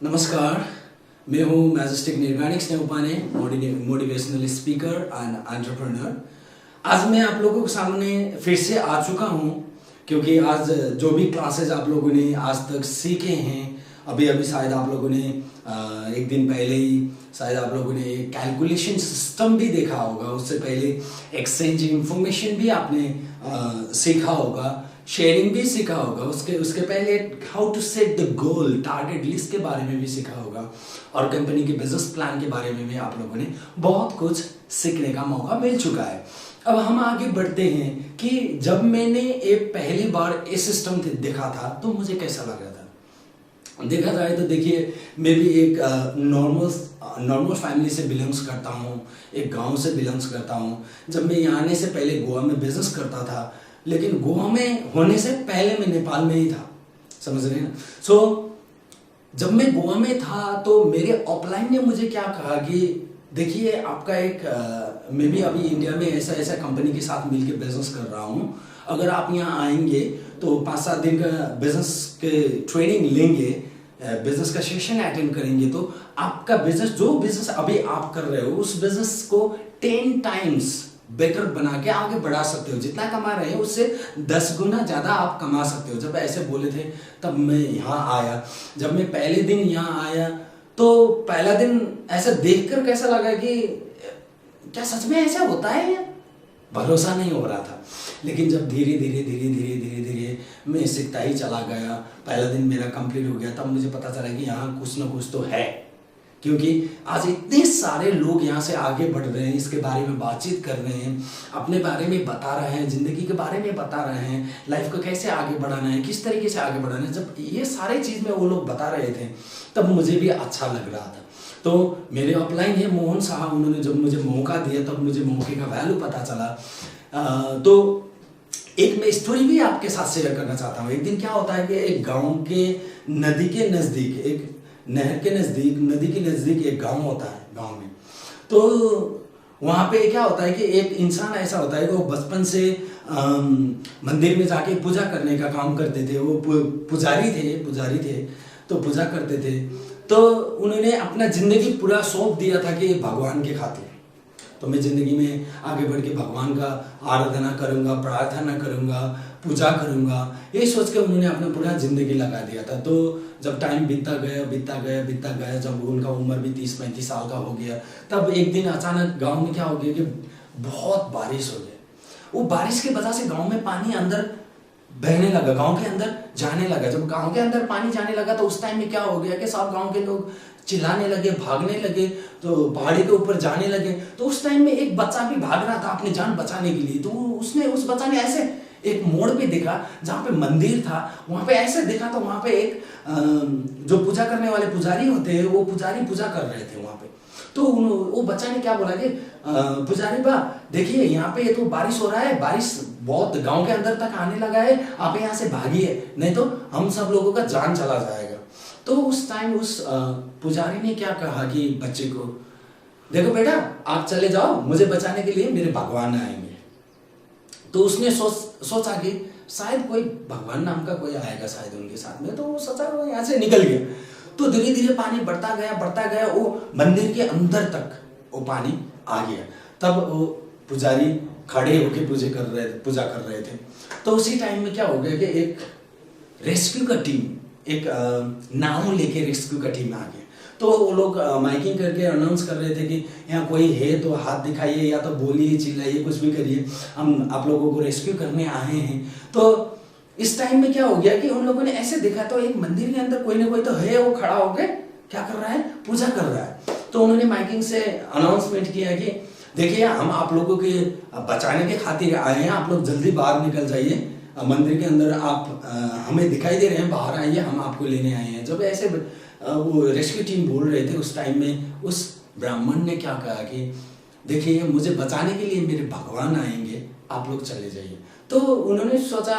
नमस्कार, मैं हूँ majestic Nirvanik Snehpane, motivational speaker and entrepreneur. आज मैं आप लोगों के सामने फिर से आ चुका हूँ क्योंकि आज जो भी क्लासेस आप लोगों ने आज तक सीखे हैं, अभी शायद आप लोगों ने एक दिन पहले ही शायद आप लोगों ने कैलकुलेशन सिस्टम भी देखा होगा, उससे पहले एक्सचेंज इंफॉर्मेशन भी आपने सीखा होगा, शेयरिंग भी सीखा होगा, उसके पहले how to set the goal, target list के बारे में भी सीखा होगा और कंपनी के बिजनेस प्लान के बारे में भी आप लोगों ने बहुत कुछ सीखने का मौका मिल चुका है। अब हम आगे बढ़ते हैं कि जब मैंने एक पहली बार ये सिस्टम देखा था तो मुझे कैसा लग रहा था। देखा जाए तो देखिए, मैं भी एक नॉर्मल फैमिली से बिलोंग्स करता हूँ, एक गांव से बिलोंग्स करता हूँ। जब मैं यहाँ आने से पहले गोवा में बिजनेस करता था, लेकिन गोवा में होने से पहले मैं नेपाल में ही था, समझ रहे हैं ना। सो जब मैं गोवा में था तो मेरे ऑफलाइन ने मुझे क्या कहा कि देखिए आपका मैं भी अभी इंडिया में ऐसा कंपनी के साथ मिलकर बिजनेस कर रहा हूँ, अगर आप यहाँ आएंगे तो 5-7 दिन का बिजनेस के ट्रेनिंग लेंगे, बिजनेस का सेशन अटेंड करेंगे तो आपका बिजनेस, जो बिजनेस अभी आप कर रहे हो उस बिजनेस को 10 टाइम्स बेटर बना के आगे बढ़ा सकते हो। जितना कमा रहे हैं उससे 10 गुना ज्यादा आप कमा सकते हो। जब ऐसे बोले थे तब मैं यहाँ आया। जब मैं पहले दिन यहाँ आया तो पहला दिन ऐसा देखकर कैसा लगा कि क्या सच में ऐसा होता है, भरोसा नहीं हो रहा था। लेकिन जब धीरे धीरे मैं सीखता ही चला गया, पहला दिन मेरा कंप्लीट हो गया, तब मुझे पता चला कि यहाँ कुछ ना कुछ तो है, क्योंकि आज इतने सारे लोग यहाँ से आगे बढ़ रहे हैं, इसके बारे में बातचीत कर रहे हैं, अपने बारे में बता रहे हैं, जिंदगी के बारे में बता रहे हैं, लाइफ को कैसे आगे बढ़ाना है, किस तरीके से आगे बढ़ाना है। जब ये सारे चीज में वो लोग बता रहे थे तब मुझे भी अच्छा लग रहा था। तो मेरे अपलाइन है मोहन साहब, उन्होंने जब मुझे मौका दिया तब मुझे मौके का वैल्यू पता चला। तो एक मैं स्टोरी भी आपके साथ शेयर करना चाहता हूँ। एक दिन क्या होता है कि एक गाँव के नदी के नजदीक, एक नहर के नजदीक, नदी के नजदीक एक गांव होता है। गांव में तो वहां पे क्या होता है कि एक इंसान ऐसा होता है कि वो बचपन से मंदिर में जाके पूजा करने का काम करते थे। वो पुजारी थे तो पूजा करते थे। तो उन्होंने अपना जिंदगी पूरा सौंप दिया था कि भगवान के खातिर, तो मैं जिंदगी में आगे बढ़ के भगवान का आराधना करूंगा, प्रार्थना करूंगा, पूजा करूंगा, यही सोच के उन्होंने अपना पूरा जिंदगी लगा दिया था। तो जब टाइम बीतता गया, जब उनका उम्र भी 30-35 साल का हो गया, तब एक दिन अचानक गांव में क्या हो गया कि बहुत बारिश हो गई। वो बारिश की वजह से गांव में पानी अंदर बहने लगा, गांव के अंदर जाने लगा। जब गांव के अंदर पानी जाने लगा तो उस टाइम में क्या हो गया कि सब गांव के लोग चिल्लाने लगे, भागने लगे, तो पहाड़ी के ऊपर जाने लगे। तो उस टाइम में एक बच्चा भी भाग रहा था अपनी जान बचाने के लिए। तो उस बच्चा ने ऐसे एक मोड़ पे देखा जहाँ पे मंदिर था, वहां पे ऐसे देखा तो वहां पे एक जो पूजा करने वाले पुजारी होते हैं, वो पुजारी पूजा कर रहे थे वहां पे। तो वो बच्चा ने क्या बोला कि पुजारी बा देखिए यहाँ पे तो बारिश हो रहा है, बारिश बहुत गांव के अंदर तक आने लगा है, आप यहाँ से भागिए नहीं तो हम सब लोगों का जान चला जाएगा। तो उस टाइम उस पुजारी ने क्या कहा कि बच्चे को, देखो बेटा आप चले जाओ, मुझे बचाने के लिए मेरे भगवान आएंगे। तो उसने सोचा कि शायद कोई भगवान नाम का कोई आएगा शायद उनके साथ में, तो वो सोचा वो यहाँ से निकल गया। तो धीरे धीरे पानी बढ़ता गया, वो मंदिर के अंदर तक वो पानी आ गया। तब वो पुजारी खड़े होके पूजा कर रहे थे। तो उसी टाइम में क्या हो गया कि एक रेस्क्यू का टीम, एक नाव लेके रेस्क्यू का टीम आ गया। तो वो लोग माइकिंग करके अनाउंस कर रहे थे कि यहाँ कोई है तो हाथ दिखाइए, या तो बोलिए, चिल्लाइए, कुछ भी करिए, हम आप लोगों को रेस्क्यू करने आए हैं। तो इस टाइम में क्या हो गया कि उन लोगों ने ऐसे देखा तो एक मंदिर के अंदर कोई ना कोई तो है, वो खड़ा होकर क्या कर रहा है, पूजा कर रहा है। तो उन्होंने माइकिंग से अनाउंसमेंट किया कि देखिए हम आप लोगों के बचाने के खातिर आए हैं, आप लोग जल्दी बाहर निकल जाइए, मंदिर के अंदर आप हमें दिखाई दे रहे हैं, बाहर आइए, हम आपको लेने आए हैं। जब ऐसे वो रेस्क्यू टीम बोल रहे थे उस टाइम में उस ब्राह्मण ने क्या कहा कि देखिए मुझे बचाने के लिए मेरे भगवान आएंगे, आप लोग चले जाइए। तो उन्होंने सोचा,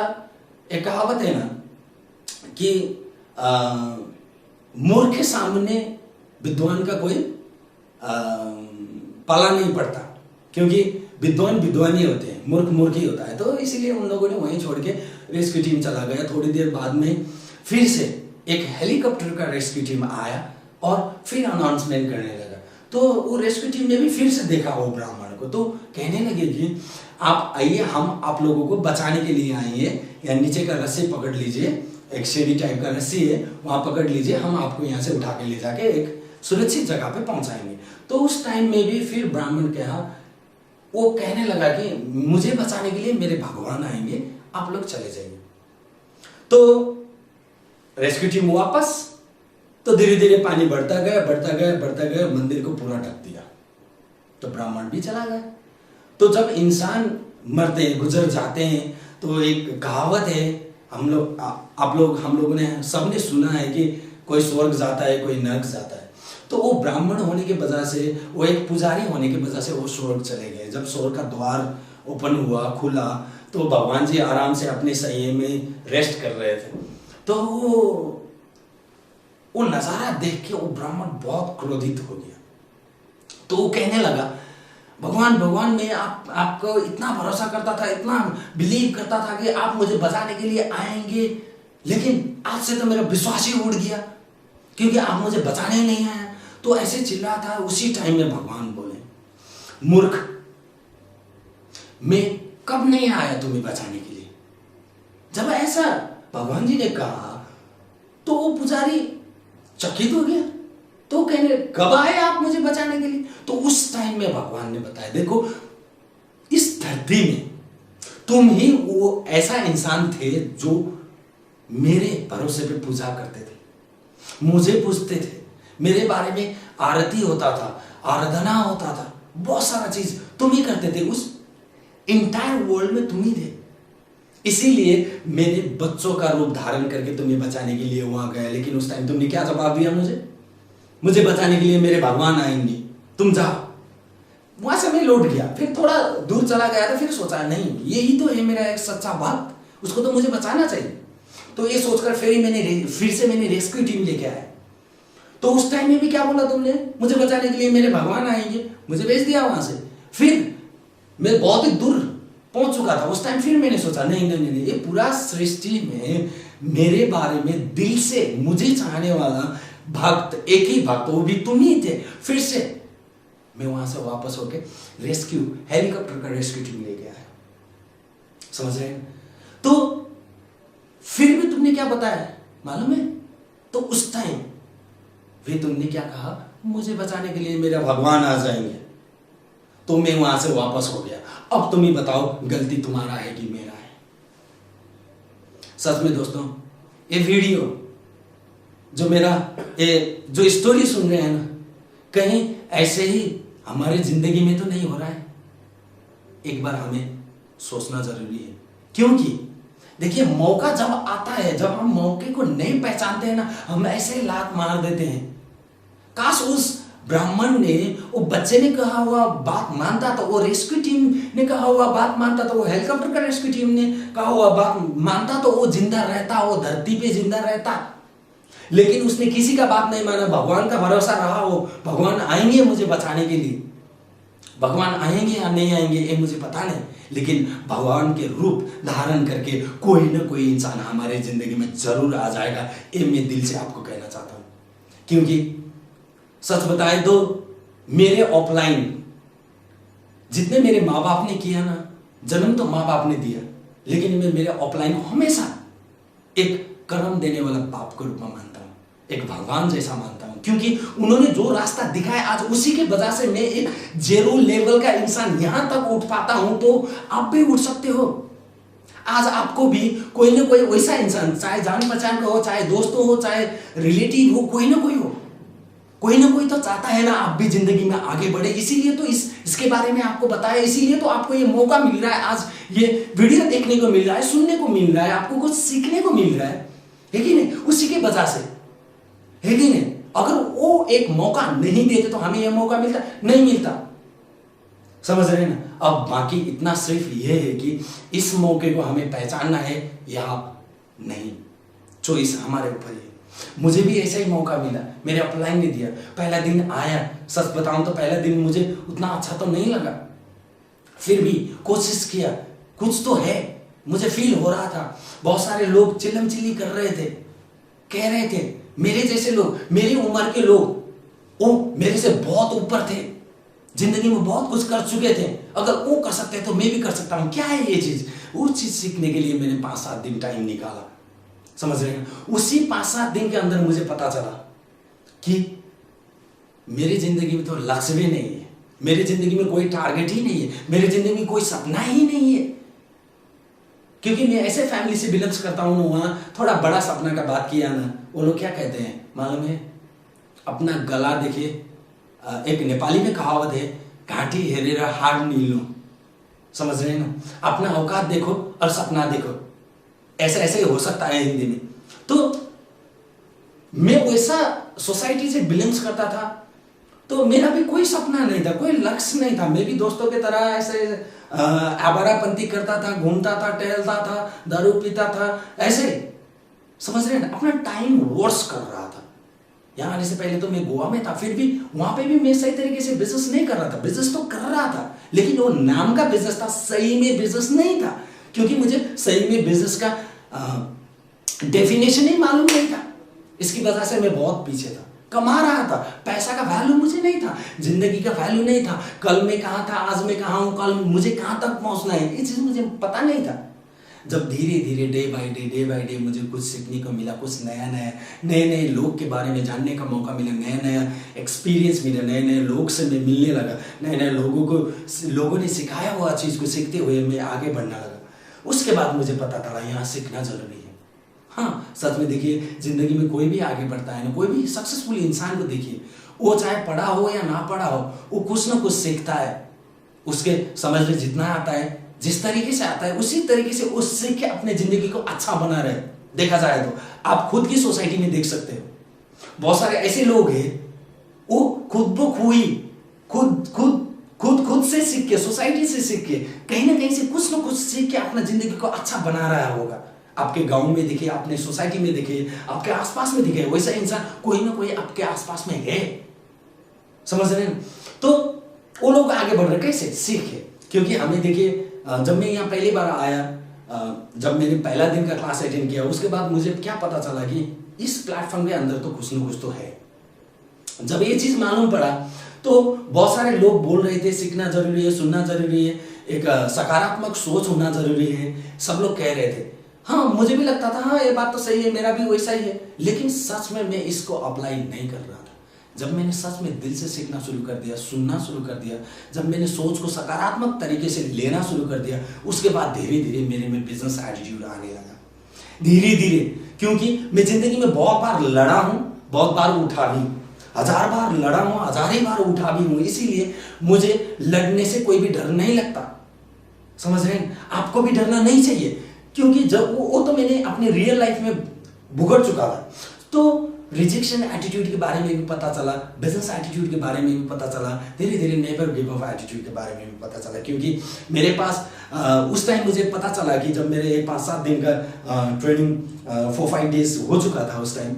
एक कहावत है ना कि मूर्ख के सामने विद्वान का कोई पाला नहीं पड़ता, क्योंकि विद्वान ही होते हैं, मूर्ख ही होता है। तो इसीलिए उन लोगों ने वहीं छोड़ के रेस्क्यू टीम चला गया। थोड़ी देर बाद में फिर से एक हेलीकॉप्टर का रेस्क्यू टीम आया और फिर अनाउंसमेंट करने लगा। तो वो रेस्क्यू टीम ने भी फिर से देखा वो ब्राह्मण को, तो कहने लगे कि आप आइए, हम आप लोगों को बचाने के लिए आएंगे, या नीचे का रस्सी पकड़ लीजिए, एक सीढ़ी टाइप का रस्सी है वहां पकड़ लीजिए, हम आपको यहाँ से उठा के ले जाके एक सुरक्षित जगह पे पहुंचाएंगे। तो उस टाइम में भी फिर ब्राह्मण कहा, वो कहने लगा कि मुझे बचाने के लिए मेरे भगवान आएंगे, आप लोग चले जाइए। तो रेस्क्यू टीम वापस, तो धीरे धीरे पानी बढ़ता गया बढ़ता गया बढ़ता गया, मंदिर को पूरा ढक दिया। तो ब्राह्मण भी चला गया। तो जब इंसान मरते हैं, गुजर जाते हैं, तो एक कहावत है, हम लोगों ने सबने सुना है कि कोई स्वर्ग जाता है, कोई नरक जाता है। तो वो ब्राह्मण होने की वजह से, वो एक पुजारी होने की वजह से वो स्वर्ग चले गए। जब स्वर्ग का द्वार ओपन हुआ, खुला, तो भगवान जी आराम से अपने संयम में रेस्ट कर रहे थे। तो वो नजारा देख के वो ब्राह्मण बहुत क्रोधित हो गया। तो वो कहने लगा, भगवान भगवान, मैं आपको इतना भरोसा करता था, इतना बिलीव करता था कि आप मुझे बचाने के लिए आएंगे, लेकिन आज से तो मेरा विश्वास ही उड़ गया, क्योंकि आप मुझे बचाने ही नहीं आए। तो ऐसे चिल्ला था। उसी टाइम में भगवान बोले, मूर्ख, मैं कब नहीं आया तुम्हें बचाने के लिए? जब ऐसा भगवान जी ने कहा तो वो पुजारी चकित हो गया। तो कहने, कब आए आप मुझे बचाने के लिए? तो उस टाइम में भगवान ने बताया, देखो, इस धरती में तुम ही वो ऐसा इंसान थे जो मेरे भरोसे पे पूजा करते थे, मुझे पूछते थे, मेरे बारे में आरती होता था, आराधना होता था, बहुत सारा चीज तुम ही करते थे। उस इंटायर वर्ल्ड में तुम ही थे। इसीलिए मैंने बच्चों का रूप धारण करके तुम्हें बचाने के लिए वहां गया। लेकिन उस टाइम तुमने क्या जवाब दिया? मुझे बचाने के लिए मेरे भगवान आएंगे, तुम जाओ। वहां से मैं लौट गया, फिर थोड़ा दूर चला गया तो फिर सोचा, नहीं, यही तो है मेरा एक सच्चा भक्त, उसको तो मुझे बचाना चाहिए। तो ये सोचकर फिर से मैंने रेस्क्यू टीम लेके आया। तो उस टाइम में भी क्या बोला तुमने? मुझे बचाने के लिए मेरे भगवान आएंगे, मुझे भेज दिया वहां से। फिर मैं बहुत ही दूर पहुंच चुका था। उस टाइम फिर मैंने सोचा, नहीं नहीं नहीं, ये पूरा सृष्टि में मेरे बारे में दिल से मुझे चाहने वाला भक्त, एक ही भक्त, वो भी तुम ही थे। फिर से मैं वहां से वापस होके हेलीकॉप्टर का रेस्क्यू टीम लेके आया। समझ रहे हैं? तो फिर भी तुमने क्या बताया मालूम है? तो उस टाइम फिर तुमने क्या कहा? मुझे बचाने के लिए मेरा भगवान आ जाएंगे। तो मैं वहां से वापस हो गया। अब तुम ही बताओ, गलती तुम्हारा है कि मेरा है? सच में दोस्तों, ये वीडियो जो जो स्टोरी सुन रहे हैं ना, कहीं ऐसे ही हमारी जिंदगी में तो नहीं हो रहा है? एक बार हमें सोचना जरूरी है। क्योंकि देखिए, मौका जब आता है, जब हम मौके को नहीं पहचानते हैं ना, हम ऐसे लात मार देते हैं। काश उस ब्राह्मण ने, वो बच्चे ने कहा हुआ बात मानता, तो वो रेस्क्यू टीम ने कहा हुआ बात मानता, तो वो हेलीकॉप्टर का रेस्क्यू टीम ने कहा हुआ बात मानता, तो वो जिंदा रहता, वो धरती पे जिंदा रहता। लेकिन उसने किसी का बात नहीं माना, भगवान का भरोसा रहा। वो भगवान आएंगे मुझे बचाने के लिए, भगवान आएंगे या नहीं आएंगे ये मुझे पता नहीं, लेकिन भगवान के रूप धारण करके कोई ना कोई इंसान हमारे जिंदगी में जरूर आ जाएगा। ये मैं दिल से आपको कहना चाहता हूं। क्योंकि सच बताए तो मेरे ऑफलाइन जितने मेरे माँ बाप ने किया ना, जन्म तो माँ बाप ने दिया, लेकिन मैं मेरे ऑफलाइन को हमेशा एक कर्म देने वाला बाप के रूप में मानता हूं, एक भगवान जैसा मानता हूं। क्योंकि उन्होंने जो रास्ता दिखाया, आज उसी के वजह से मैं एक जीरो लेवल का इंसान यहां तक उठ पाता हूं। तो आप भी उठ सकते हो। आज आपको भी कोई ना कोई वैसा इंसान, चाहे जान पहचान का हो, चाहे दोस्त हो, चाहे रिलेटिव हो, कोई ना कोई तो चाहता है ना आप भी जिंदगी में आगे बढ़े। इसीलिए तो इसके बारे में आपको बताया, इसीलिए तो आपको ये मौका मिल रहा है, आज ये वीडियो देखने को मिल रहा है, सुनने को मिल रहा है, आपको कुछ सीखने को मिल रहा है कि नहीं? उसी के वजह से, है कि नहीं? अगर वो एक मौका नहीं देते तो हमें यह मौका मिलता नहीं मिलता। समझ रहे हैं ना? अब बाकी इतना सिर्फ ये है कि इस मौके को हमें पहचानना है या नहीं, चॉइस हमारे ऊपर है। मुझे भी ऐसा ही मौका मिला, मेरे अपलाइन ने दिया। पहला दिन आया, सच बताऊं तो पहला दिन मुझे उतना अच्छा तो नहीं लगा, फिर भी कोशिश किया, कुछ तो है, मुझे फील हो रहा था। बहुत सारे लोग चिल्लम चिल्ली कर रहे थे कह रहे थे, मेरे जैसे लोग, मेरी उम्र के लोग, वो मेरे से बहुत ऊपर थे, जिंदगी में बहुत कुछ कर चुके थे, अगर वो कर सकते हैं तो मैं भी कर सकता हूं। क्या है ये चीज? वो चीज सीखने के लिए मैंने 5-7 दिन टाइम निकाला, समझ रहे हैं? उसी 5-7 दिन के अंदर मुझे पता चला कि मेरी जिंदगी में तो लक्ष्य भी नहीं है, मेरी जिंदगी में कोई टारगेट ही नहीं है, मेरी जिंदगी में कोई सपना ही नहीं है। क्योंकि मैं ऐसे फैमिली से बिलोंग्स करता हूँ, वहां थोड़ा बड़ा सपना का बात किया ना, वो लोग क्या कहते हैं मालूम है? अपना गला देखे, एक नेपाली में कहावत है, घाटी हेरेर हार नीलो, समझ रहे हैं ना? अपना औकात देखो और सपना देखो, ऐसे ऐसे हो सकता है हिंदी में। तो मैं वैसा सोसाइटी से बिलोंग्स करता था, तो मेरा भी कोई सपना नहीं था, कोई लक्ष्य नहीं था। मैं भी दोस्तों की तरह ऐसे आवारापंती करता था, घूमता था, टहलता था, दारू पीता था, ऐसे, समझ रहे हैं ना? अपना टाइम वेस्ट कर रहा था। यहाँ आने से पहले तो मैं गोवा में था, फिर भी वहां पे भी मैं सही तरीके से बिजनेस नहीं कर रहा था। बिजनेस तो कर रहा था, लेकिन वो नाम का बिजनेस था, सही में बिजनेस नहीं था, क्योंकि मुझे सही में बिजनेस का डेफिनेशन ही मालूम नहीं था। इसकी वजह से मैं बहुत पीछे था। कमा रहा था, पैसा का वैल्यू मुझे नहीं था, जिंदगी का वैल्यू नहीं था, कल मैं कहाँ था, आज मैं कहाँ हूँ, कल मुझे कहाँ तक पहुंचना है, ये चीज मुझे पता नहीं था। जब धीरे धीरे डे बाय डे मुझे कुछ सीखने को मिला, कुछ नए नए लोग के बारे में जानने का मौका मिला, नया एक्सपीरियंस मिला, नए नए लोग से मैं मिलने लगा, नए लोगों ने सिखाया हुआ चीज को सीखते हुए मैं आगे बढ़ने लगा। उसके बाद मुझे पता चला यहाँ सीखना जरूरी है। हाँ, सच में देखिए, जिंदगी में कोई भी आगे बढ़ता है ना, कोई भी सक्सेसफुल इंसान को देखिए, वो चाहे पढ़ा हो या ना पढ़ा हो, वो कुछ ना कुछ सीखता है। उसके समझ में जितना आता है, जिस तरीके से आता है, उसी तरीके से उस सीख के अपने जिंदगी को अच्छा बना रहे। देखा जाए तो आप खुद की सोसाइटी में देख सकते हो, बहुत सारे ऐसे लोग हैं, वो खुद से सीख के, सोसाइटी से सीख के, कहीं ना कहीं से कुछ ना कुछ सीख के अपना जिंदगी को अच्छा बना रहा होगा। आपके गांव में दिखे, अपने सोसाइटी में दिखे, आपके आसपास में दिखे, वैसा इंसान कोई ना कोई आपके आसपास में है, समझ रहे हैं? तो वो लोग आगे बढ़ रहे, कैसे? सीखे। क्योंकि हमें देखिए, जब मैं यहाँ पहली बार आया, जब मैंने पहला दिन का क्लास अटेंड किया, उसके बाद मुझे क्या पता चला कि इस प्लेटफॉर्म के अंदर तो कुछ ना कुछ तो है। जब ये चीज मालूम पड़ा तो बहुत सारे लोग बोल रहे थे सीखना जरूरी है, सुनना जरूरी है, एक सकारात्मक सोच होना जरूरी है, सब लोग कह रहे थे। हाँ, मुझे भी लगता था हाँ ये बात तो सही है, मेरा भी वैसा ही है, लेकिन सच में मैं इसको अप्लाई नहीं कर रहा था। जब मैंने सच में दिल से सीखना शुरू कर दिया, सुनना शुरू कर दिया, जब मैंने सोच को सकारात्मक तरीके से लेना शुरू कर दिया, उसके बाद धीरे धीरे मेरे में बिजनेस एटीट्यूड आने लगा, धीरे धीरे। क्योंकि मैं जिंदगी में बहुत बार लड़ा हूं, बहुत बार उठा भी, 1000 बार लड़ा हूं, 1000 ही बार उठा भी हूं, इसीलिए मुझे लड़ने से कोई भी डर नहीं लगता, समझ रहे हैं? आपको भी डरना नहीं चाहिए, क्योंकि जब वो तो मैंने अपनी रियल लाइफ में भुगत चुका था। तो रिजेक्शन एटीट्यूड के बारे में भी पता चला, बिजनेस एटीट्यूड के बारे में भी पता चला, धीरे धीरे नेवर गिव अप एटीट्यूड के बारे में भी पता चला। क्योंकि मेरे पास उस टाइम मुझे पता चला कि जब मेरे 5-7 दिन का ट्रेनिंग 4-5 डेज हो चुका था, उस टाइम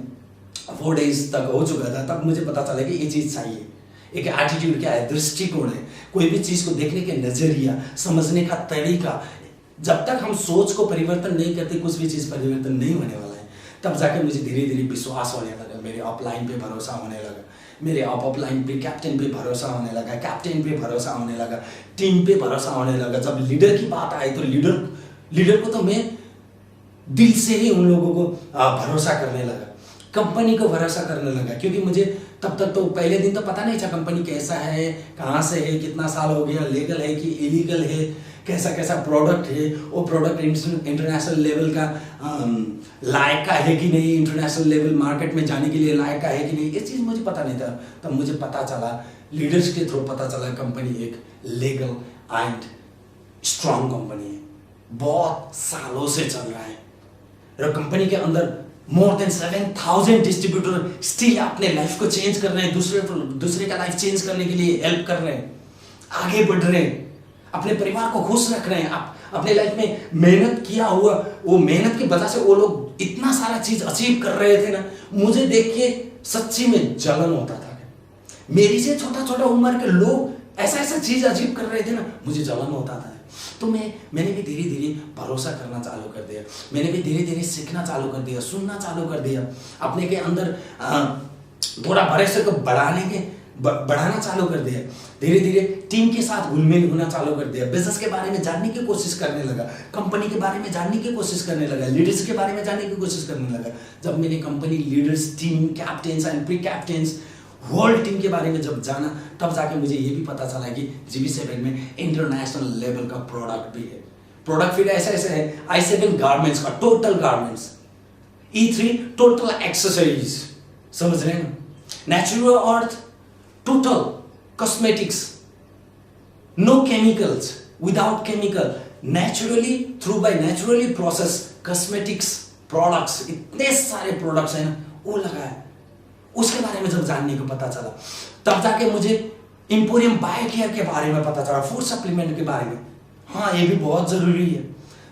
4 डेज तक हो चुका था, तब मुझे पता चला कि ये चीज चाहिए। एक एटीट्यूड क्या है? दृष्टिकोण है, कोई भी चीज को देखने के नजरिया, समझने का तरीका। जब तक हम सोच को परिवर्तन नहीं करते, कुछ भी चीज परिवर्तन नहीं होने वाला है। तब जाकर मुझे धीरे धीरे विश्वास होने लगा, मेरे अपलाइन पे भरोसा होने लगा, मेरे अपलाइन पे, कैप्टन पे भरोसा होने लगा, कैप्टन पे भरोसा होने लगा, टीम पे भरोसा होने लगा। जब लीडर की बात आई तो लीडर को तो मैं दिल से ही उन लोगों को भरोसा करने लगा, कंपनी को भरोसा करने लगा। क्योंकि मुझे तब तक तो पहले दिन तो पता नहीं था कंपनी कैसा है, कहाँ से है, कितना साल हो गया, लीगल है कि इलीगल है, कैसा कैसा प्रोडक्ट है, वो प्रोडक्ट इंटरनेशनल लेवल का लायक का है कि नहीं, इंटरनेशनल लेवल मार्केट में जाने के लिए लायक का है कि नहीं, ये चीज़ मुझे पता नहीं था। तब मुझे पता चला, लीडर्स के थ्रू पता चला, कंपनी एक लीगल एंड स्ट्रॉन्ग कंपनी है, बहुत सालों से चल रहा है, और कंपनी के अंदर मोर देन 7,000 डिस्ट्रीब्यूटर स्टिल अपने लाइफ को चेंज कर रहे हैं, दूसरे का लाइफ चेंज करने के लिए हेल्प कर रहे हैं, आगे बढ़ रहे हैं, अपने परिवार को खुश रख रहे हैं। आप अपने लाइफ में मेहनत किया हुआ, वो मेहनत की वजह से वो लोग इतना सारा चीज अचीव कर रहे थे ना, मुझे देख के सच्ची में जलन होता था। मेरी से छोटा छोटा उम्र के लोग ऐसा ऐसा चीज अचीव कर रहे थे ना, मुझे जलन होता था। तो मैंने भी धीरे धीरे भरोसा करना चालू कर दिया, मैंने भी धीरे धीरे सीखना चालू कर दिया, सुनना चालू कर दिया, अपने के अंदर थोड़ा भरोसे को बढ़ाना चालू कर दिया, धीरे धीरे टीम के साथ घुलमिल होना चालू कर दिया, बिजनेस के बारे में जानने की कोशिश करने लगा, कंपनी के बारे में जानने की कोशिश करने लगा, लीडर्स के बारे में जानने की कोशिश करने लगा। जब मैंने company leaders, team captains and pre captains, whole team के बारे में जब जाना, तब जाके मुझे ये भी पता चला कि GB7 में इंटरनेशनल लेवल का प्रोडक्ट भी है। प्रोडक्ट फिर ऐसा ऐसा है, I7 गारमेंट्स का total garments, E3 total accessories, समझ रहे हैं ना, natural earth total cosmetics, no chemicals, without chemical, naturally through by naturally process cosmetics products, इतने सारे प्रोडक्ट्स हैं ना, वो लगा है। उसके बारे में जब जानने को पता चला, तब जाके मुझे एम्पोरियम बायोकेयर के बारे में पता चला, फूड सप्लीमेंट के बारे में, हाँ ये भी बहुत जरूरी है।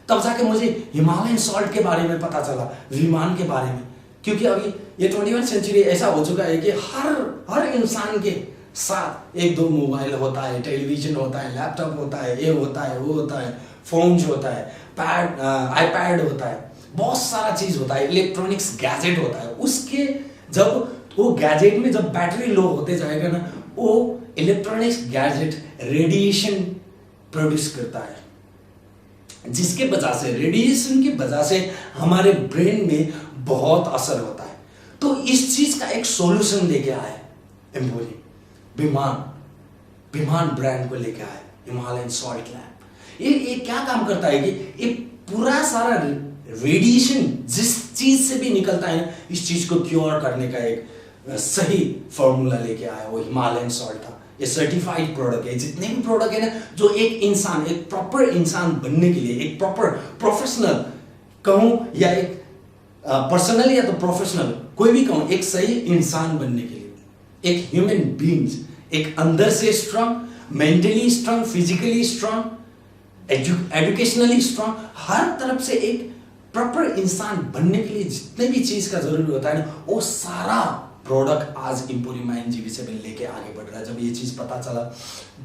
तब जाके मुझे हिमालयन सॉल्ट के बारे में पता चला, विमान के बारे में, क्योंकि अभी ये 21वीं सेंचुरी ऐसा हो चुका है कि हर इंसान के साथ एक दो मोबाइल होता है, टेलीविजन होता है, लैपटॉप होता है, ये होता है, वो होता है, फोन होता है, आईपैड होता है, बहुत सारा चीज होता है, इलेक्ट्रॉनिक्स गैजेट होता है। उसके जब वो गैजेट में जब बैटरी लो होते जाएगा ना, वो इलेक्ट्रॉनिक्स गैजेट रेडिएशन प्रोड्यूस करता है, जिसके वजह से, रेडिएशन की वजह से हमारे ब्रेन में बहुत असर होता है। तो इस चीज का एक सॉल्यूशन लेके आए एम्पोरियम, विमान ब्रांड को लेके आए, हिमालयन सॉल्ट लैब। ये क्या काम करता है कि ये पूरा सारा रेडिएशन जिस चीज से भी निकलता है ना, इस चीज को क्योर करने का एक सही फॉर्मूला लेके आया, वो हिमालयन सॉल्ट था। ये सर्टिफाइड प्रोडक्ट है। जितने भी प्रोडक्ट है ना, जो एक इंसान, एक प्रॉपर इंसान बनने के लिए, एक प्रॉपर प्रोफेशनल कहूं या एक पर्सनल या तो प्रोफेशनल, कोई भी कहूं, एक सही इंसान बनने के लिए, एक ह्यूमन बीइंग्स, एक अंदर से strong, mentally strong, physically strong, educationally strong, हर तरफ से एक प्रॉपर इंसान बनने के लिए जितने भी चीज का जरूरी होता है ना, वो सारा प्रोडक्ट आज एम्पोरियम माइन GB7 लेके आगे बढ़ रहा है। जब ये चीज पता चला,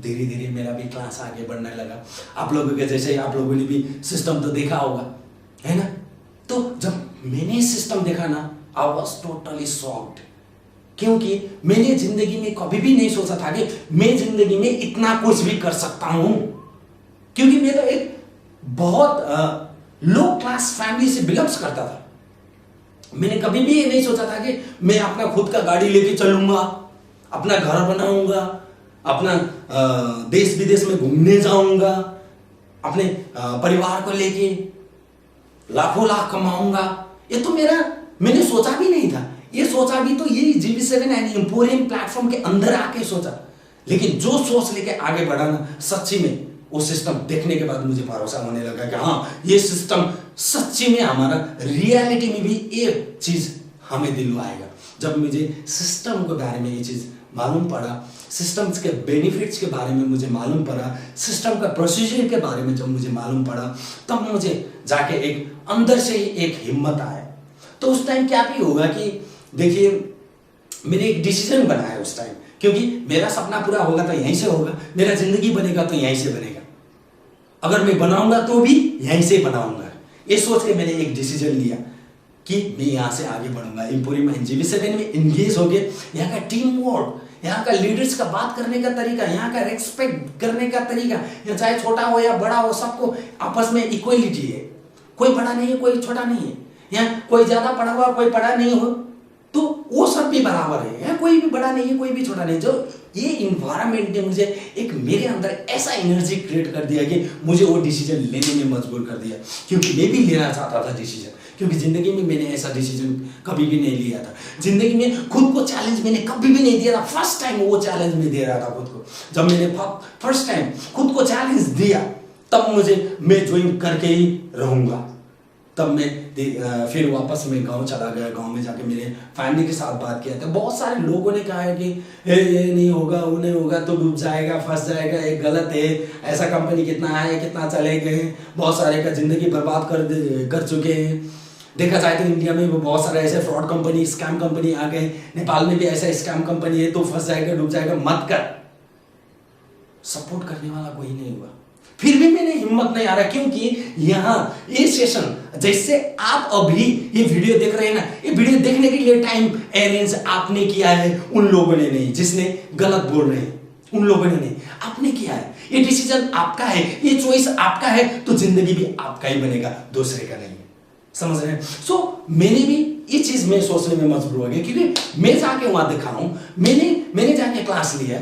धीरे धीरे मेरा भी क्लास आगे बढ़ने लगा। आप लोगों के जैसे आप लोगों ने भी सिस्टम तो देखा होगा, है ना। तो जब मैंने सिस्टम देखा ना, आई वाज टोटली शॉक्ड, क्योंकि मैंने जिंदगी में कभी भी नहीं सोचा था कि मैं जिंदगी में इतना कुछ भी कर सकता हूं, क्योंकि मैं तो एक बहुत लो क्लास फैमिली से बिलोंग्स करता था। मैंने कभी भी ये नहीं सोचा था कि मैं अपना खुद का गाड़ी लेके चलूंगा, अपना घर बनाऊंगा, अपना देश विदेश में घूमने जाऊंगा, अपने परिवार को लेके लाखों लाख कमाऊंगा। ये तो मैंने सोचा भी नहीं था। ये सोचा भी तो ये GB7 एंड एम्पोरियम प्लेटफॉर्म के अंदर आके सोचा, लेकिन जो सोच लेके आगे बढ़ा ना, सच्ची में वो सिस्टम देखने के बाद मुझे भरोसा होने लगा कि हाँ, ये सिस्टम सच्ची में हमारा रियलिटी में भी एक चीज हमें दिलवाएगा। जब मुझे सिस्टम के बारे में ये चीज मालूम पड़ा, सिस्टम्स के बेनिफिट्स के बारे में मुझे मालूम पड़ा, सिस्टम का प्रोसीजर के बारे में जब मुझे मालूम पड़ा, तब मुझे जाके एक अंदर से ही एक हिम्मत आया। तो उस टाइम क्या भी होगा कि देखिए, मैंने एक डिसीजन बनाया उस टाइम, क्योंकि मेरा सपना पूरा होगा तो यहीं से होगा, मेरा जिंदगी बनेगा तो यहीं से बनेगा, अगर मैं बनाऊंगा तो भी यहीं से बनाऊंगा। ये सोच के मैंने एक डिसीजन लिया कि मैं यहाँ से आगे बढ़ूंगा। एम्पोरियम GB7 में इंगेज हो गए। यहाँ का टीम वर्क, यहाँ का लीडर्स का बात करने का तरीका, यहाँ का रेस्पेक्ट करने का तरीका, यहाँ चाहे छोटा हो या बड़ा हो, सबको आपस में इक्वलिटी है। कोई बड़ा नहीं है, कोई छोटा नहीं है, यहाँ कोई ज्यादा पढ़ा हुआ, कोई पढ़ा नहीं हो, तो वो सब भी बराबर है। कोई भी बड़ा नहीं है, कोई भी छोटा नहीं। जो ये इन्वायरमेंट ने मुझे एक, मेरे अंदर ऐसा एनर्जी क्रिएट कर दिया कि मुझे वो डिसीजन लेने में मजबूर कर दिया, क्योंकि मैं भी लेना चाहता था डिसीजन, क्योंकि जिंदगी में मैंने ऐसा डिसीजन कभी भी नहीं लिया था। जिंदगी में खुद को चैलेंज मैंने कभी भी नहीं दिया था। फर्स्ट टाइम वो चैलेंज में दे रहा था खुद को। जब मैंने फर्स्ट टाइम खुद को चैलेंज दिया, तब मुझे, मैं ज्वाइन करके ही रहूंगा। तब मैं फिर वापस मैं गांव चला गया। गांव में जाके मेरे फैमिली के साथ बात किया था। बहुत सारे लोगों ने कहा है कि ये नहीं होगा, वो नहीं होगा, तो डूब जाएगा, फंस जाएगा, ये गलत है, ऐसा कंपनी कितना है, कितना चले गए, बहुत सारे का जिंदगी बर्बाद कर चुके हैं। देखा जाए तो इंडिया में बहुत सारे ऐसे फ्रॉड कंपनी, स्कैम कंपनी आ गए। नेपाल में भी ऐसा स्कैम कंपनी है, तो फंस जाएगा, डूब जाएगा, मत कर। सपोर्ट करने वाला कोई नहीं हुआ। फिर भी मैंने हिम्मत नहीं आ रहा, क्योंकि यहाँ ये सेशन जैसे आप अभी ये वीडियो देख रहे हैं ना, ये वीडियो देखने के लिए टाइम अरेंज आपने किया है, उन लोगों ने नहीं जिसने गलत बोल रहे हैं, उन लोगों ने नहीं, आपने किया है। ये डिसीजन आपका है, ये चॉइस आपका है, तो जिंदगी भी आपका ही बनेगा, दूसरे का नहीं। समझ रहे हैं? सो मैंने भी ये चीज में सोचने में मजबूर हो गया, क्योंकि मैं जाके वहां देखा हूं, मैंने जाके क्लास लिया,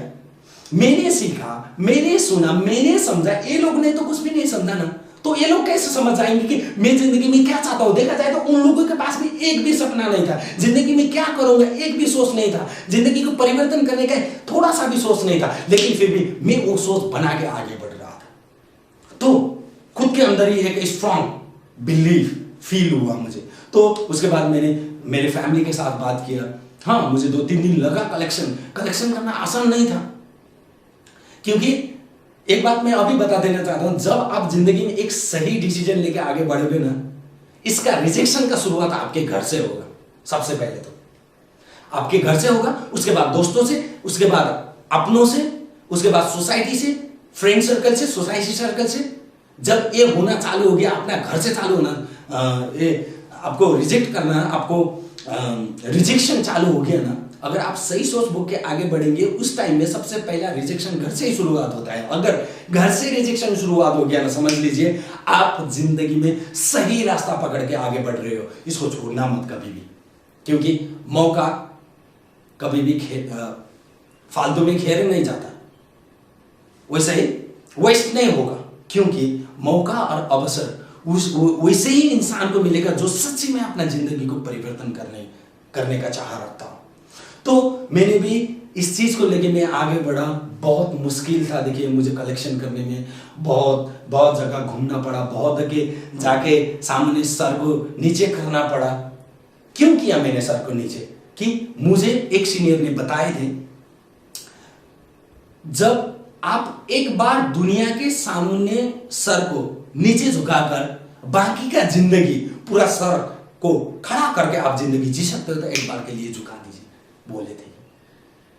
मैंने सीखा, मैंने सुना, मैंने समझा। ये लोग ने तो कुछ भी नहीं समझा ना, तो ये लोग कैसे समझ जाएंगे कि मैं जिंदगी में क्या चाहता हूं। देखा जाए तो उन लोगों के पास भी एक भी सपना नहीं था, जिंदगी में क्या करूंगा एक भी सोच नहीं था, जिंदगी को परिवर्तन करने का थोड़ा सा भी सोच नहीं था, लेकिन फिर भी मैं वो सोच बना के आगे बढ़ रहा था। तो खुद के अंदर ही एक स्ट्रॉन्ग बिलीफ फील हुआ मुझे। तो उसके बाद मैंने मेरे फैमिली के साथ बात किया। हाँ, मुझे 2-3 दिन लगा कलेक्शन करना आसान नहीं था, क्योंकि एक बात मैं अभी बता देना चाहता हूं, जब आप जिंदगी में एक सही डिसीजन लेके आगे बढ़ोगे ना, इसका रिजेक्शन का शुरुआत आपके घर से होगा। सबसे पहले तो आपके घर से होगा, उसके बाद दोस्तों से, उसके बाद अपनों से, उसके बाद सोसाइटी से, फ्रेंड सर्कल से, सोसाइटी सर्कल से। जब ये होना चालू हो गया, अपना घर से चालू होना, ये आपको रिजेक्ट करना, आपको रिजेक्शन चालू हो गया ना, अगर आप सही सोच बुक के आगे बढ़ेंगे, उस टाइम में सबसे पहला रिजेक्शन घर से ही शुरुआत होता है। अगर घर से रिजेक्शन शुरुआत हो गया ना, समझ लीजिए आप जिंदगी में सही रास्ता पकड़ के आगे बढ़ रहे हो। इसको छोड़ना मत कभी भी, क्योंकि मौका कभी भी फालतू में खेर नहीं जाता, वैसे ही वेस्ट नहीं होगा, क्योंकि मौका और अवसर वैसे ही इंसान को मिलेगा जो सच्ची में अपना जिंदगी को परिवर्तन करने का चाह रखता हो। तो मैंने भी इस चीज को लेके मैं आगे बढ़ा। बहुत मुश्किल था, देखिए मुझे कलेक्शन करने में बहुत जगह घूमना पड़ा, बहुत जगह जाके सामने सर को नीचे करना पड़ा। क्यों किया मैंने सर को नीचे? कि मुझे एक सीनियर ने बताए थे, जब आप एक बार दुनिया के सामने सर को नीचे झुकाकर बाकी का जिंदगी पूरा सर को खड़ा करके आप जिंदगी जी सकते हो, तो एक बार के लिए झुका दीजिए, बोले थे।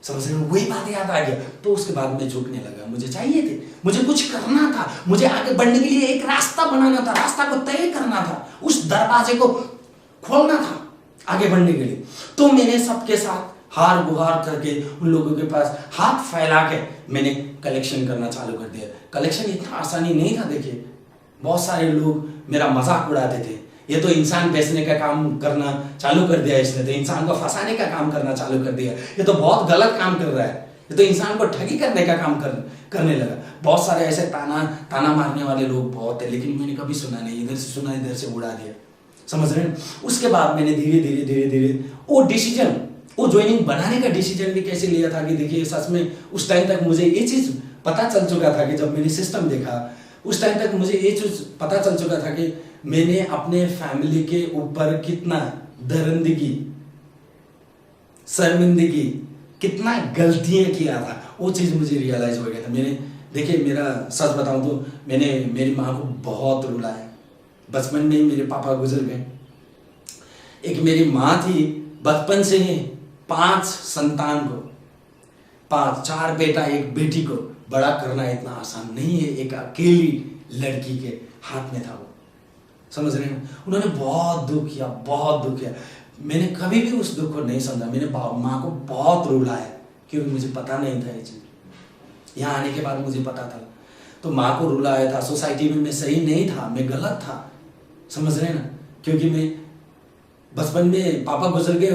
समझ रहे हो? वही बात याद आ गया, तो उसके बाद मैं झुकने लगा। मुझे चाहिए थे, मुझे कुछ करना था, मुझे आगे बढ़ने के लिए एक रास्ता बनाना था, रास्ता को तय करना था, उस दरवाजे को खोलना था आगे बढ़ने के लिए। तो मैंने सबके साथ हार गुहार करके उन लोगों के पास हाथ फैला के मैंने कलेक्शन करना चालू कर दिया। कलेक्शन इतना आसानी नहीं था। देखिए बहुत सारे लोग मेरा मजाक उड़ाते थे, ये तो इंसान बेचने का काम करना चालू कर दिया, इसने तो इंसान को फंसाने का काम करना चालू कर दिया, ये तो बहुत गलत काम कर रहा है, ये तो इंसान को ठगी करने का काम करने लगा। बहुत सारे ऐसे ताना मारने वाले लोग बहुत थे, लेकिन मैंने कभी सुना नहीं, इधर से सुना इधर से उड़ा दिया। समझ रहे हैं? उसके बाद मैंने धीरे धीरे वो डिसीजन, वो ज्वाइनिंग बनाने का डिसीजन भी कैसे लिया था कि देखिए सच में उस टाइम तक मुझे ये चीज पता चल चुका था कि जब मैंने सिस्टम देखा, उस टाइम तक मुझे ये चीज पता चल चुका था कि मैंने अपने फैमिली के ऊपर कितना दरिंदगी, शर्मिंदगी, कितना गलतियां किया था, वो चीज मुझे रियलाइज हो गया था। मैंने देखिए, मेरा सच बताऊं तो मैंने मेरी माँ को बहुत रुलाया। बचपन में मेरे पापा गुजर गए। एक मेरी माँ थी, बचपन से ही 5 संतान को, 4 बेटा 1 बेटी को बड़ा करना इतना आसान नहीं है, एक अकेली लड़की के हाथ में था वो। समझ रहे हैं? उन्होंने बहुत दुख किया। मैंने कभी भी उस दुख को नहीं समझा। मैंने माँ को बहुत रुलाया, क्योंकि मुझे पता नहीं था ये चीज। यहाँ आने के बाद मुझे पता था। तो माँ को रुलाया था, सोसाइटी में मैं सही नहीं था, मैं गलत था। समझ रहे हैं ना? क्योंकि मैं बचपन में पापा गुजर गए,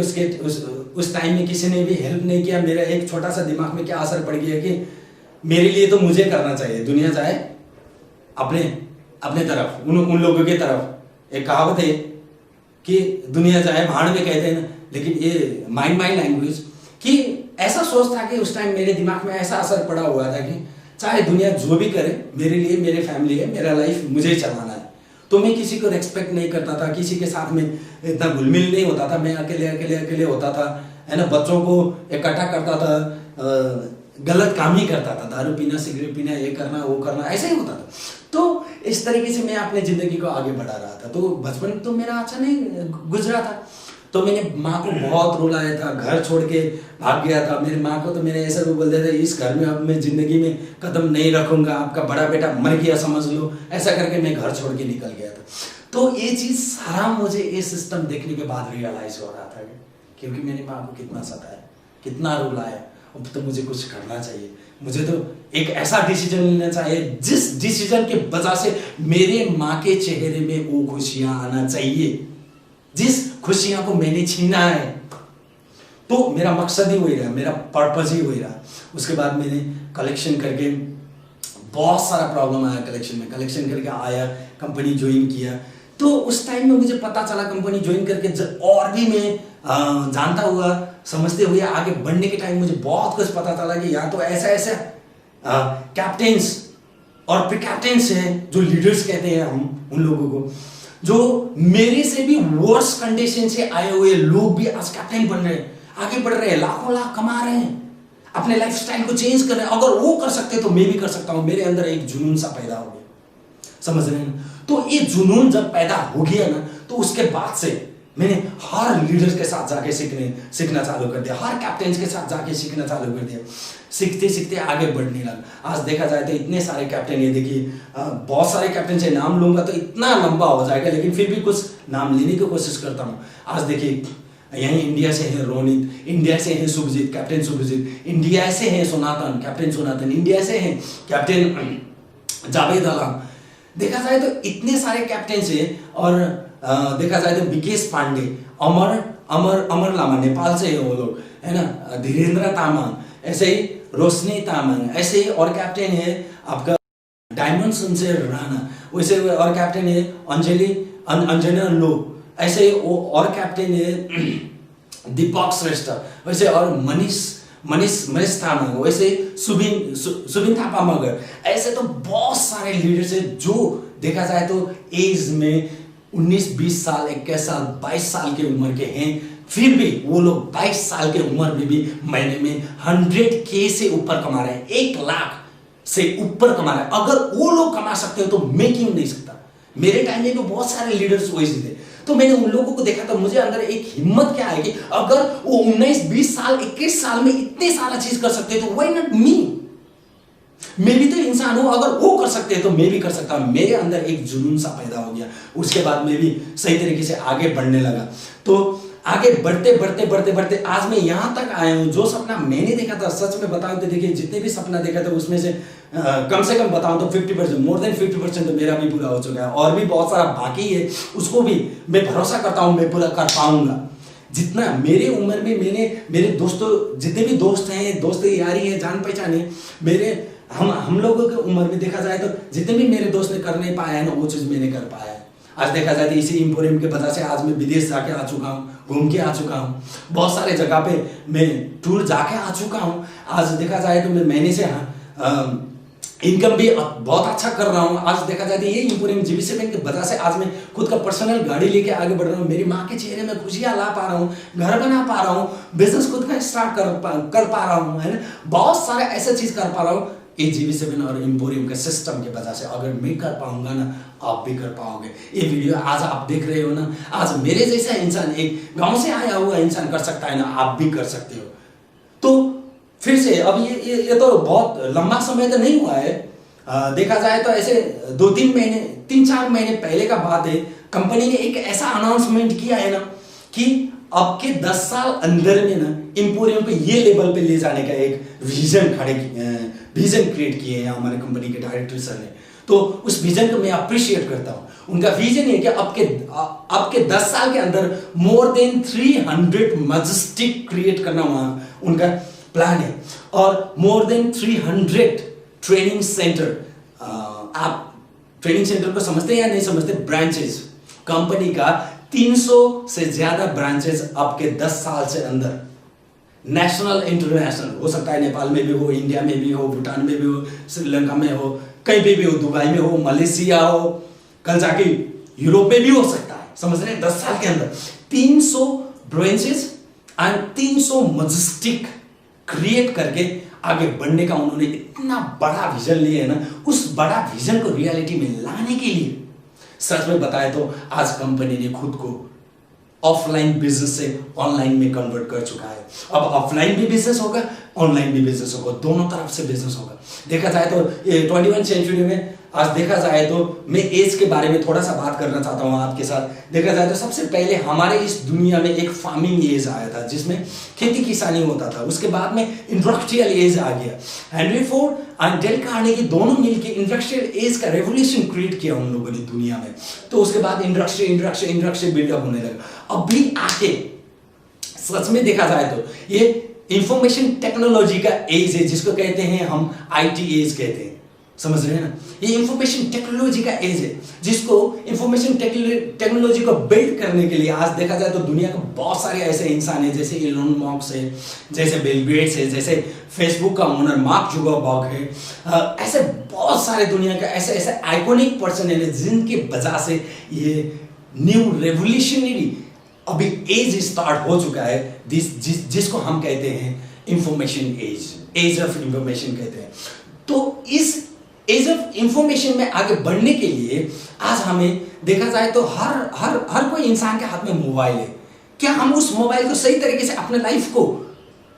उस टाइम में किसी ने भी हेल्प नहीं किया। मेरा एक छोटा सा दिमाग में क्या असर पड़ गया कि मेरे लिए तो मुझे करना चाहिए, दुनिया जाए अपने तरफ, उन लोगों की तरफ। एक कहावत है कि दुनिया जाए भाड़ में, कहते हैं ना, लेकिन ये माइंड लैंग्वेज कि ऐसा सोच था कि उस टाइम मेरे दिमाग में ऐसा असर पड़ा हुआ था कि चाहे दुनिया जो भी करे, मेरे लिए मेरे फैमिली है, मेरा लाइफ मुझे ही चलाना है। तो मैं किसी को रेस्पेक्ट नहीं करता था, किसी के साथ में इतना घुलमिल नहीं होता था, मैं अकेले होता था, है ना। बच्चों को इकट्ठा करता था, गलत काम ही करता था, दारू पीना, सिगरेट पीना, ये करना वो करना, ऐसा ही होता था। तो इस तरीके से मैं अपने जिंदगी को आगे बढ़ा रहा था। तो बचपन तो मेरा अच्छा नहीं गुजरा था। तो मैंने माँ को बहुत रुलाया था, घर छोड़ के भाग गया था। मेरी माँ को तो मैंने ऐसा भी बोल दिया था, इस घर में अब मैं जिंदगी में कदम नहीं रखूंगा, आपका बड़ा बेटा मर गया समझ लो, ऐसा करके मैं घर छोड़ के निकल गया था। तो ये चीज सारा मुझे ये सिस्टम देखने के बाद रियलाइज हो रहा था, क्योंकि मेरी माँ को कितना सताया, कितना रुलाया। अब तो मुझे कुछ करना चाहिए, मुझे तो एक ऐसा डिसीजन लेना चाहिए जिस डिसीजन के वजह से मेरे माँ के चेहरे में वो खुशियां आना चाहिए, जिस खुशियां को मैंने छीना है। तो मेरा मकसद ही वही रहा, मेरा पर्पस ही वही रहा। उसके बाद मैंने कलेक्शन करके, बहुत सारा प्रॉब्लम आया कलेक्शन में, कलेक्शन करके आया, कंपनी ज्वाइन किया। तो उस टाइम में मुझे पता चला कंपनी ज्वाइन करके और भी मैं जानता हुआ समझते हुए आगे बढ़ने के टाइम मुझे बहुत कुछ पता चला कि यहाँ तो ऐसा ऐसा कैप्टन्स और प्री कैप्टन्स हैं, जो लीडर्स कहते हैं हम उन लोगों को, जो मेरे से भी वर्स कंडीशन से आए हुए लोग भी आज कैप्टन बन रहे हैं, आगे बढ़ रहे हैं, लाखों लाख कमा रहे हैं, अपने लाइफस्टाइल को चेंज कर रहे हैं। अगर वो कर सकते तो मैं भी कर सकता हूं। मेरे अंदर एक जुनून सा पैदा हो गया, समझ रहे हैं? तो ये जुनून जब पैदा हो गया ना, तो उसके बाद से मैंने हर लीडर्स के साथ जाके सीखना चालू कर दिया, हर कैप्टन के साथ जाके सीखना चालू कर दिया। सीखते सीखते आगे बढ़ने लगा। आज देखा जाए तो इतने सारे कैप्टन, ये देखिए बहुत सारे कैप्टन से नाम लूंगा तो इतना लंबा हो जाएगा, लेकिन फिर भी कुछ नाम लेने की कोशिश करता हूँ। आज देखिए यहीं इंडिया से है रोनित, इंडिया से है शुभजीत, कैप्टन शुभजीत, इंडिया से है सोनातन, कैप्टन सोनातन, इंडिया से है कैप्टन जावेद आलम। देखा जाए तो इतने सारे कैप्टन है। और देखा जाए तो विकेश पांडे, अमर अमर अमर लामा, नेपाल से है वो लोग, है ना, धीरेन्द्र तामाङ, ऐसे ही रोशनी तामाङ, ऐसे ही और कैप्टन है आपका डायमंड सनसेर राणा, वैसे और कैप्टन है अंजना लो, ऐसे ही और कैप्टन है दीपक श्रेष्ठ, वैसे और मनीष तामाङ, वैसे सुबिन थापा मगर। ऐसे तो बहुत सारे लीडर्स है जो देखा जाए तो एज में 19-20 साल, 21 साल, 22 साल के उम्र के हैं, फिर भी वो लोग 22 साल के उम्र में भी महीने में 100K से ऊपर कमा रहे हैं, 1 लाख से ऊपर कमा रहे हैं। अगर वो लोग कमा सकते हो तो मैं क्यों नहीं सकता? मेरे टाइम में तो बहुत सारे लीडर्स वैसे थे। तो मैंने उन लोगों को देखा तो मुझे अंदर एक हिम्मत क्या आएगी, अगर वो 19-20 साल, 21 साल में इतने सारा चीज कर सकते हैं तो व्हाई नॉट मी? मैं भी तो इंसान हूं, अगर वो कर सकते हैं तो मैं भी कर सकता हूं। मेरे अंदर एक जुनून सा पैदा हो गया। उसके बाद मैं भी सही तरीके से आगे बढ़ने लगा। तो आगे बढ़ते बढ़ते बढ़ते बढ़ते आज मैं यहां तक आया हूं। जो सपना मैंने देखा था, सच में बताऊं तो देखिए, जितने भी सपना देखा था उसमें से कम से कम बताऊं तो 50%, मोर देन 50% तो मेरा भी पूरा हो चुका है, और भी बहुत सारा बाकी है, उसको भी मैं भरोसा करता हूं मैं पूरा कर पाऊंगा। जितना मेरे उम्र में मेरे दोस्तों, जितने भी दोस्त हैं, दोस्त यारी है, जान पहचान है, मेरे हम लोगों की उम्र में देखा जाए तो जितने भी मेरे दोस्त ने कर नहीं पाया है ना, वो चीज मैंने कर पाया है। आज देखा जाए तो इसी एम्पोरियम के वजह से आज मैं विदेश जाके आ चुका हूँ, घूम के आ चुका हूँ, बहुत सारे जगह पे मैं टूर जाके आ चुका हूँ। आज देखा जाए तो मैं महीने से इनकम भी बहुत अच्छा कर रहा हूँ। आज देखा जाए तो ये एम्पोरियम GB7 की वजह से आज मैं खुद का पर्सनल गाड़ी लेके आगे बढ़ रहा हूँ। मेरी माँ के चेहरे में खुशियाँ ला पा रहा हूँ, घर बना पा रहा हूँ, बिजनेस खुद का स्टार्ट कर पा रहा हूँ, है ना, बहुत सारे ऐसे चीज कर पा रहा हूँ। ये GB7 और एम्पोरियम के सिस्टम की वजह से अगर मैं कर पाऊंगा ना, आप भी कर पाओगे। ये वीडियो आज आप देख रहे हो ना, आज मेरे जैसा इंसान, एक गांव से आया हुआ इंसान कर सकता है ना, आप भी कर सकते हो। तो फिर से अब ये तो बहुत लंबा समय तो नहीं हुआ है। देखा जाए तो ऐसे 2-3 महीने, 3-4 महीने पहले का बात है, कंपनी ने एक ऐसा अनाउंसमेंट किया है ना कि अब के 10 साल अंदर में ना एम्पोरियम पे ये लेवल पे ले जाने का एक विजन क्रिएट किए हैं हमारे कंपनी के डायरेक्टर सर ने। तो उस विजन को मैं अप्रिशिएट करता हूं। उनका विजन है कि अब के 10 साल के अंदर मोर देन 300 मजेस्टिक क्रिएट करना वहां उनका प्लान है, और मोर देन 300 ट्रेनिंग सेंटर। आप ट्रेनिंग सेंटर को समझते हैं या नहीं समझते? ब्रांचेस, कंपनी का 300 से ज्यादा ब्रांचेस अब के 10 साल से अंदर, नेशनल इंटरनेशनल, हो सकता है नेपाल में भी हो, इंडिया में भी हो, भूटान में भी हो, श्रीलंका में हो, कहीं पे भी हो, दुबई में हो, मलेशिया हो, कल जाके यूरोप में भी हो सकता है, समझ रहे हैं? 10 साल के अंदर 300 ब्रांचेस एंड 300 मजेस्टिक क्रिएट करके आगे बढ़ने का उन्होंने इतना बड़ा विजन लिया है ना। उस बड़ा विजन को रियलिटी में लाने के लिए सच में बताए तो आज कंपनी ने खुद को ऑफलाइन बिजनेस से ऑनलाइन में कन्वर्ट कर चुका है। अब ऑफलाइन भी बिजनेस होगा, ऑनलाइन भी बिजनेस होगा, दोनों तरफ से बिजनेस होगा। देखा जाए तो 21 सेंचुरी में आज देखा जाए तो मैं एज के बारे में थोड़ा सा बात करना चाहता हूं आपके साथ। देखा जाए तो सबसे पहले हमारे इस दुनिया में एक फार्मिंग एज आया था जिसमें खेती किसानी होता था। उसके बाद में इंडस्ट्रियल एज आ गया। हेनरी फोर्ड और डेल कार्नेगी दोनों मिलकर इंडस्ट्रियल एज का रेवोल्यूशन क्रिएट किया उन लोगों ने दुनिया में। तो उसके बाद इंडस्ट्री बिल्डअप होने लगा। अभी आके सच में देखा जाए तो ये इंफॉर्मेशन टेक्नोलॉजी का एज है, जिसको कहते हैं हम आईटी एज कहते हैं। समझ रहे हैं ना? ये इंफॉर्मेशन टेक्नोलॉजी का एज है, जिसको इंफॉर्मेशन टेक्नोलॉजी को बिल्ड करने के लिए आज देखा जाए तो दुनिया के बहुत सारे ऐसे इंसान हैं, जैसे इलोन मस्क है, जैसे बिल गेट्स है, जैसे फेसबुक का ओनर मार्क जुकरबर्ग है। ऐसे बहुत सारे दुनिया के ऐसे ऐसे आइकॉनिक पर्सन है जिनकी वजह से ये न्यू रेवोल्यूशनरी अभी एज स्टार्ट हो चुका है, जिसको हम कहते हैं इंफॉर्मेशन एज ऑफ इंफॉर्मेशन कहते हैं। तो इस एज ऑफ इंफॉर्मेशन में आगे बढ़ने के लिए आज हमें देखा जाए तो हर कोई इंसान के हाथ में मोबाइल है। क्या हम उस मोबाइल को सही तरीके से अपने लाइफ को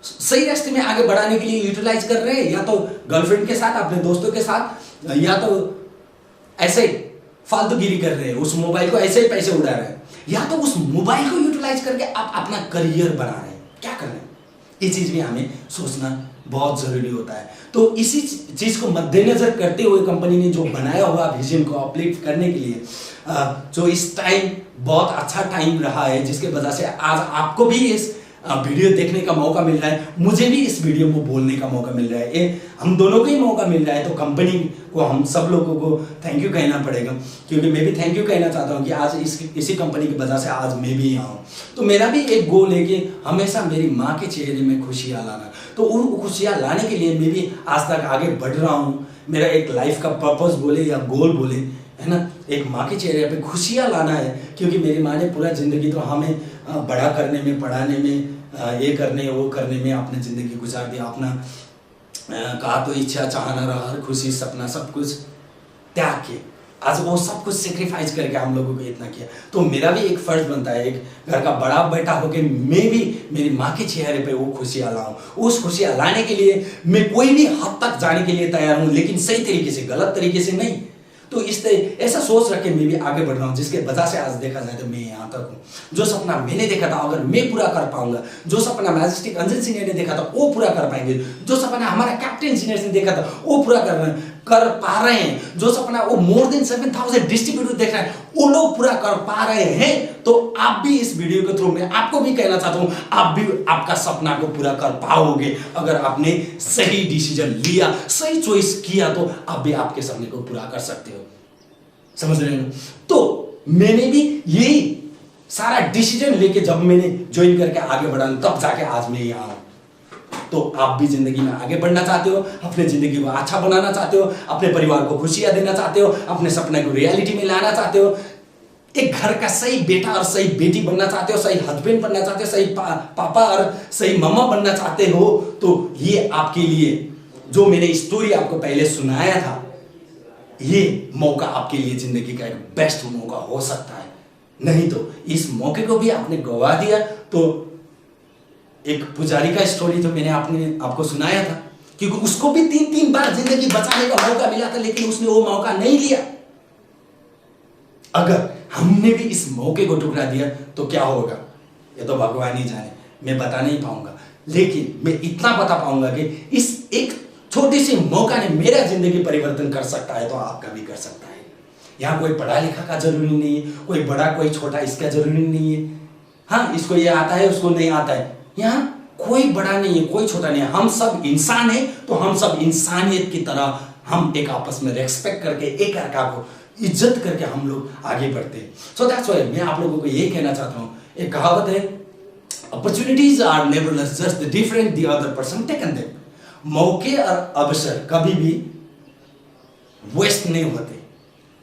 सही रास्ते में आगे बढ़ाने के लिए यूटिलाइज कर रहे हैं, या तो गर्लफ्रेंड के साथ, अपने दोस्तों के साथ, या तो ऐसे फालतूगिरी कर रहे हैं, उस मोबाइल को ऐसे ही पैसे उड़ा रहे हैं, या तो उस मोबाइल को यूटिलाइज करके आप अपना करियर बना रहे हैं। क्या कर रहे हैं? ये चीज भी हमें सोचना बहुत जरूरी होता है। तो इसी चीज को मद्देनजर करते हुए कंपनी ने जो बनाया हुआ विजन को अपलिफ्ट करने के लिए जो इस टाइम बहुत अच्छा टाइम रहा है, जिसके वजह से आज आपको भी इस वीडियो देखने का मौका मिल रहा है, मुझे भी इस वीडियो को बोलने का मौका मिल रहा है, ये हम दोनों को ही मौका मिल रहा है। तो कंपनी को, हम सब लोगों को थैंक यू कहना पड़ेगा, क्योंकि मैं भी थैंक यू कहना चाहता हूँ कि आज इसी कंपनी की वजह से आज मैं भी यहाँ हूँ। तो मेरा भी एक गोल है कि हमेशा मेरी माँ के चेहरे में खुशियाँ लाना। तो उन खुशियाँ लाने के लिए मैं भी आज तक आगे बढ़ रहा हूँ। मेरा एक लाइफ का पर्पस बोले या गोल बोले, है ना, एक माँ के चेहरे पे खुशियाँ लाना है, क्योंकि मेरी माँ ने पूरा जिंदगी तो हमें बड़ा करने में, पढ़ाने में, ये करने वो करने में अपनी जिंदगी गुजार दिया। अपना कहा तो इच्छा, चाहना रहा, हर खुशी, सपना, सब कुछ त्याग के आज वो सब कुछ सेक्रीफाइस करके हम लोगों को इतना किया। तो मेरा भी एक फर्ज बनता है, एक घर का बड़ा बेटा होकर मैं भी मेरी माँ के चेहरे पे वो खुशियाँ लाऊं। उस खुशियाँ लाने के लिए मैं कोई भी हद तक जाने के लिए तैयार हूँ, लेकिन सही तरीके से, गलत तरीके से नहीं। तो ऐसा सोच रख के मैं भी आगे बढ़ रहा हूँ, जिसके वजह से आज देखा जाए तो मैं यहाँ तक हूँ। जो सपना मैंने देखा था अगर मैं पूरा कर पाऊंगा, जो सपना मैजेस्टिक अंजन सिंह ने देखा था वो पूरा कर पाएंगे, जो सपना हमारा कैप्टन सीनियर ने देखा था वो पूरा कर पा रहे हैं, जो सपना वो मोर देन 7,000 डिस्ट्रीब्यूटर देख रहे हैं वो लोग पूरा कर पा रहे हैं, तो आप भी इस वीडियो के थ्रू में आपको भी कहना चाहता हूँ, आप भी आपका सपना को पूरा कर पाओगे अगर आपने सही डिसीजन लिया, सही चॉइस किया, तो आप भी आपके सपने को पूरा कर सकते हो। समझ रहे हैं? तो मैंने भी यही सारा डिसीजन लेके जब मैंने ज्वाइन करके आगे बढ़ा, तब जाके आज मैं यहाँ हूं। तो आप भी जिंदगी में आगे बढ़ना चाहते हो, अपने जिंदगी को अच्छा बनाना चाहते हो, अपने परिवार को खुशियां देना चाहते हो, अपने सपने को रियलिटी में लाना चाहते हो, एक घर का सही बेटा और सही बेटी बनना चाहते हो, सही हस्बैंड बनना चाहते हो, सही पापा और सही मम्मा बनना चाहते हो, तो ये आपके लिए जो मैंने स्टोरी आपको पहले सुनाया था, ये मौका आपके लिए जिंदगी का एक बेस्ट मौका हो सकता है। नहीं तो इस मौके को भी आपने गवा दिया। तो एक पुजारी का स्टोरी तो मैंने आपको सुनाया था, क्योंकि उसको भी 3 बार जिंदगी बचाने का मौका मिला था, लेकिन उसने वो मौका नहीं लिया। अगर हमने भी इस मौके को ठुकरा दिया तो क्या होगा, ये तो भगवान ही जाने, मैं बता नहीं पाऊंगा। लेकिन मैं इतना बता पाऊंगा कि इस एक छोटी सी मौका ने मेरा जिंदगी परिवर्तन कर सकता है, तो आपका भी कर सकता है। यहाँ कोई पढ़ा लिखा का जरूरी नहीं है, कोई बड़ा कोई छोटा इसका जरूरी नहीं है। हाँ, इसको ये आता है उसको नहीं आता है, यहाँ कोई बड़ा नहीं है, कोई छोटा नहीं है। हम सब इंसान हैं, तो हम सब इंसानियत की तरह हम एक आपस में रेस्पेक्ट करके, एक को इज्जत करके हम लोग आगे बढ़ते हैं। सो दैट्स व्हाई मैं आप लोगों को ये कहना चाहता हूँ, एक कहावत है, opportunities are never just the different the other person taken them. मौके और अवसर कभी भी वेस्ट नहीं होते।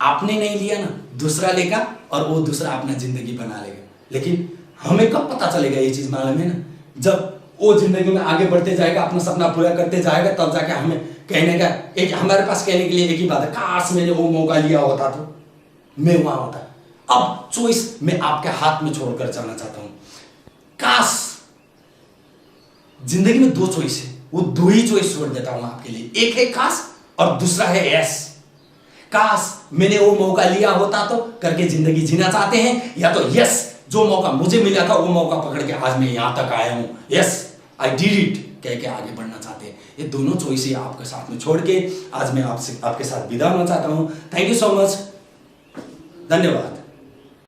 आपने नहीं लिया ना, दूसरा लेगा और वो दूसरा अपना जिंदगी बना लेगा। लेकिन हमें कब पता चलेगा ये चीज, मालूम है ना, जब वो जिंदगी में आगे बढ़ते जाएगा, अपना सपना पूरा करते जाएगा, तब जाके हमें कहने का एक, हमारे पास कहने के लिए एक ही बात है, काश मैंने वो मौका लिया होता तो मैं वहां होता। अब चॉइस मैं आपके हाथ में छोड़कर जाना चाहता हूं। काश जिंदगी में दो चॉइस है, वो दो ही चॉइस छोड़ देता हूं आपके लिए, एक है काश और दूसरा है यस। काश मैंने वो मौका लिया होता तो करके जिंदगी जीना चाहते हैं, या तो यस जो मौका मुझे मिला था वो मौका पकड़ के आज मैं यहां तक आया हूं, यस आई डिड इट कह के आगे बढ़ना चाहते हैं। ये दोनों चॉइस ही आपके साथ में छोड़ के आज मैं आपसे आपके साथ विदा होना चाहता हूं। थैंक यू सो मच, धन्यवाद।